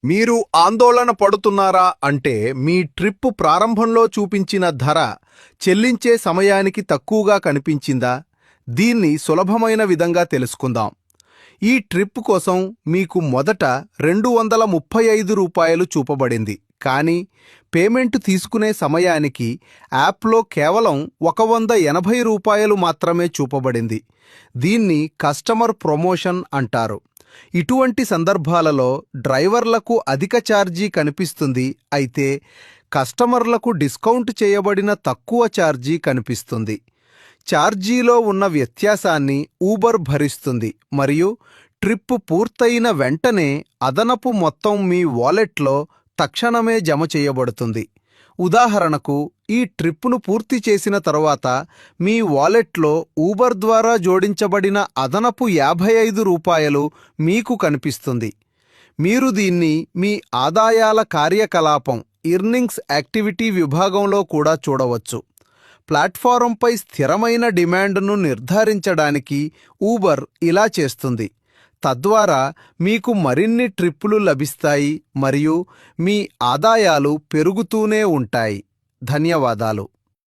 మీరు ఆందోళన పడుతున్నారా అంటే మీ ట్రిప్ ప్రారంభంలో చూపించిన ధర చెల్లించే సమయానికి తక్కువగా కనిపించిందా? దీన్ని సులభమైన విధంగా తెలుసుకుందాం. ఈ ట్రిప్ కోసం మీకు మొదట రూ. 235 చూపబడింది, కానీ పేమెంట్ తీసుకునే సమయానికి యాప్లో కేవలం రూ. 180 మాత్రమే చూపబడింది. దీన్ని కస్టమర్ ప్రమోషన్ అంటారు. ఇటువంటి సందర్భాలలో డ్రైవర్లకు అధిక ఛార్జీ కనిపిస్తుంది, అయితే కస్టమర్లకు డిస్కౌంట్ చేయబడిన తక్కువ ఛార్జీ కనిపిస్తుంది. ఛార్జీలో ఉన్న వ్యత్యాసాన్ని ఊబర్ భరిస్తుంది మరియు ట్రిప్ పూర్తయిన వెంటనే అదనపు మొత్తం మీ వాలెట్లో తక్షణమే జమ చేయబడుతుంది. ఉదాహరణకు, ఈ ట్రిప్పును పూర్తి చేసిన తరువాత మీ వాలెట్లో ఊబర్ ద్వారా జోడించబడిన అదనపు రూ. 55 మీకు కనిపిస్తుంది. మీరు దీన్ని మీ ఆదాయాల కార్యకలాపం ఎర్నింగ్స్ యాక్టివిటీ విభాగంలో కూడా చూడవచ్చు. ప్లాట్ఫారంపై స్థిరమైన డిమాండ్ను నిర్ధారించడానికి ఊబర్ ఇలా చేస్తుంది. తద్వారా మీకు మరిన్ని ట్రిప్పులు లభిస్తాయి మరియు మీ ఆదాయాలు పెరుగుతూనే ఉంటాయి. ధన్యవాదాలు.